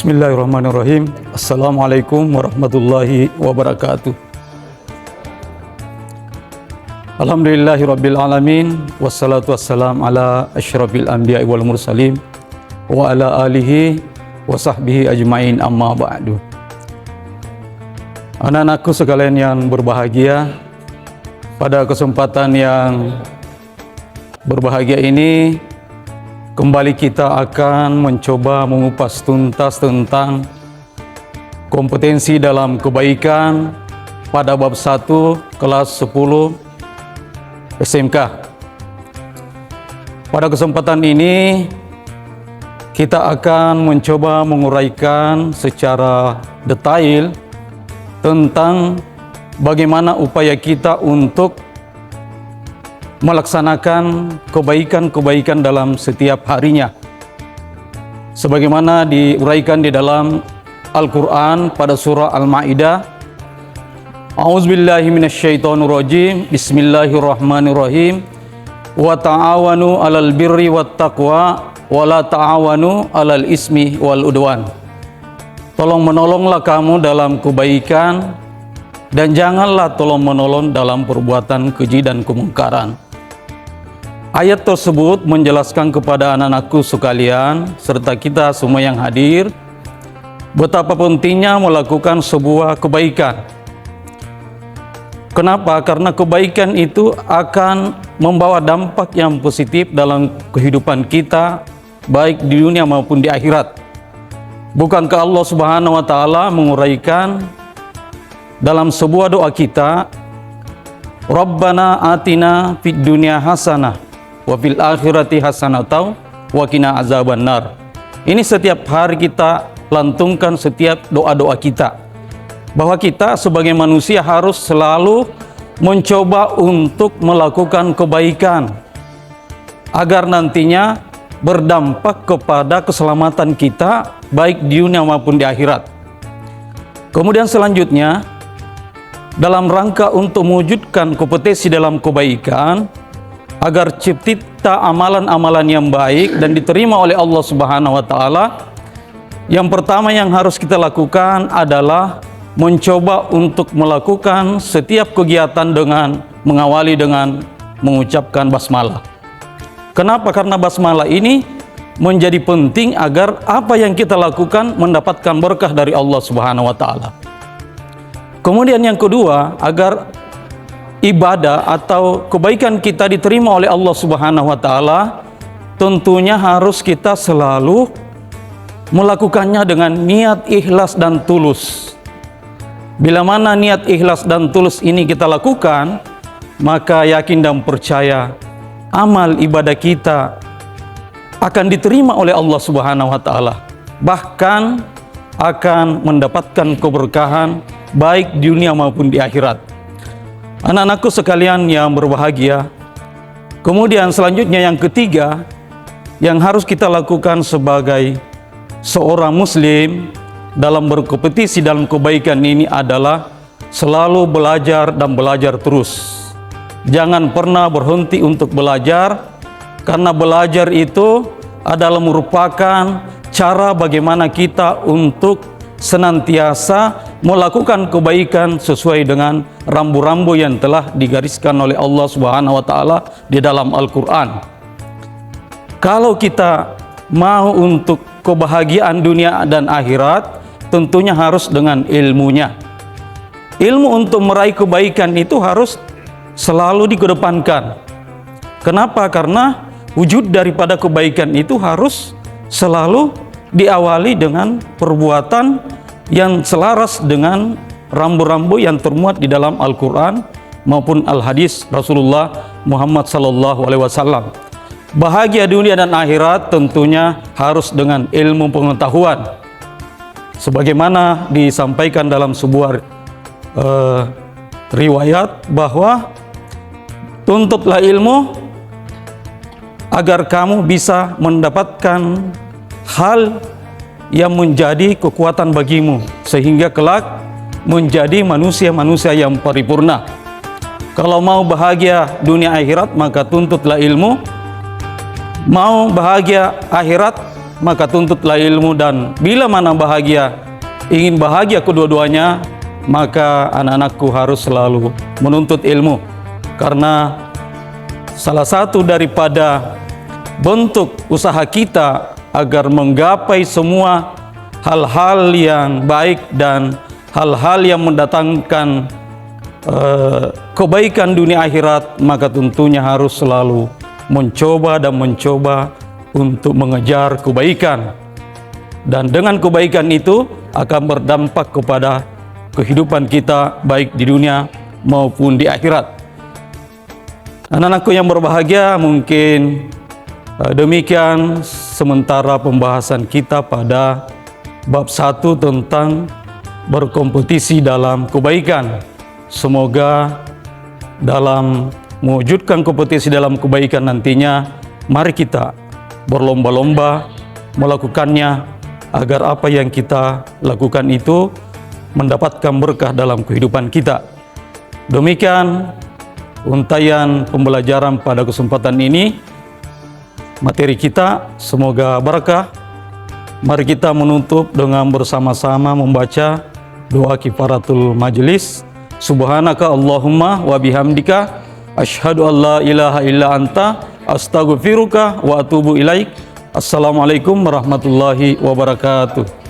Bismillahirrahmanirrahim. Assalamualaikum warahmatullahi wabarakatuh. Alhamdulillahirabbil alamin, wassalatu wassalam ala asyrafil anbiya'i wal mursalin wa ala alihi wa sahbihi ajmain, amma ba'du. Anak-anakku sekalian yang berbahagia, pada kesempatan yang berbahagia ini kembali kita akan mencoba mengupas tuntas tentang kompetensi dalam kebaikan pada bab 1 kelas 10 SMK. Pada kesempatan ini kita akan mencoba menguraikan secara detail tentang bagaimana upaya kita untuk melaksanakan kebaikan-kebaikan dalam setiap harinya, sebagaimana diuraikan di dalam Al-Quran pada surah Al-Ma'idah. A'udzubillahi minasyaitonirrajim. Bismillahirrahmanirrahim. Wa ta'awanu 'alal birri wat taqwa wa la ta'awanu 'alal ismi wal udwan. Tolong menolonglah kamu dalam kebaikan dan janganlah tolong menolong dalam perbuatan keji dan kemungkaran. Ayat tersebut menjelaskan kepada anak-anakku sekalian serta kita semua yang hadir betapa pentingnya melakukan sebuah kebaikan. Kenapa? Karena kebaikan itu akan membawa dampak yang positif dalam kehidupan kita, baik di dunia maupun di akhirat. Bukankah Allah Subhanahu wa taala menguraikan dalam sebuah doa kita, Rabbana atina fid dunya hasanah wa fil akhirati hasanatan wa qina azabannar. Ini setiap hari kita lantungkan setiap doa-doa kita, bahwa kita sebagai manusia harus selalu mencoba untuk melakukan kebaikan agar nantinya berdampak kepada keselamatan kita baik di dunia maupun di akhirat. Kemudian selanjutnya, dalam rangka untuk mewujudkan kompetensi dalam kebaikan agar cipta amalan-amalan yang baik dan diterima oleh Allah Subhanahu wa taala, yang pertama yang harus kita lakukan adalah mencoba untuk melakukan setiap kegiatan dengan mengawali dengan mengucapkan basmalah. Kenapa? Karena basmalah ini menjadi penting agar apa yang kita lakukan mendapatkan berkah dari Allah Subhanahu wa taala. Kemudian yang kedua, agar ibadah atau kebaikan kita diterima oleh Allah Subhanahu wa taala, tentunya harus kita selalu melakukannya dengan niat ikhlas dan tulus. Bila mana niat ikhlas dan tulus ini kita lakukan, maka yakin dan percaya amal ibadah kita akan diterima oleh Allah Subhanahu wa taala, bahkan akan mendapatkan keberkahan baik di dunia maupun di akhirat. Anak-anakku sekalian yang berbahagia, kemudian selanjutnya yang ketiga yang harus kita lakukan sebagai seorang muslim dalam berkompetisi dalam kebaikan ini adalah selalu belajar dan belajar terus. Jangan pernah berhenti untuk belajar, karena belajar itu adalah merupakan cara bagaimana kita untuk senantiasa melakukan kebaikan sesuai dengan rambu-rambu yang telah digariskan oleh Allah Subhanahu wa taala di dalam Al-Qur'an. Kalau kita mau untuk kebahagiaan dunia dan akhirat, tentunya harus dengan ilmunya. Ilmu untuk meraih kebaikan itu harus selalu dikedepankan. Kenapa? Karena wujud daripada kebaikan itu harus selalu diawali dengan perbuatan yang selaras dengan rambu-rambu yang termuat di dalam Al-Quran maupun Al-Hadis Rasulullah Muhammad SAW. Bahagia dunia dan akhirat tentunya harus dengan ilmu pengetahuan, sebagaimana disampaikan dalam sebuah riwayat bahwa tuntutlah ilmu agar kamu bisa mendapatkan hal yang menjadi kekuatan bagimu sehingga kelak menjadi manusia-manusia yang paripurna. Kalau mau bahagia dunia akhirat, maka tuntutlah ilmu. Mau bahagia akhirat, maka tuntutlah ilmu, dan bila mana bahagia, ingin bahagia kedua-duanya, maka anak-anakku harus selalu menuntut ilmu. Karena salah satu daripada bentuk usaha kita agar menggapai semua hal-hal yang baik dan hal-hal yang mendatangkan kebaikan dunia akhirat, maka tentunya harus selalu mencoba untuk mengejar kebaikan. Dan dengan kebaikan itu akan berdampak kepada kehidupan kita baik di dunia maupun di akhirat. Anak-anakku yang berbahagia, mungkin demikian sementara pembahasan kita pada bab 1 tentang berkompetisi dalam kebaikan. Semoga dalam mewujudkan kompetisi dalam kebaikan nantinya, mari kita berlomba-lomba melakukannya, agar apa yang kita lakukan itu mendapatkan berkah dalam kehidupan kita. Demikian untayan pembelajaran pada kesempatan ini. Materi kita semoga berkah. Mari kita menutup dengan bersama-sama membaca doa kifaratul majelis. Subhanaka Allahumma wa bihamdika asyhadu an la ilaha illa anta astaghfiruka wa atubu ilaik. Assalamualaikum warahmatullahi wabarakatuh.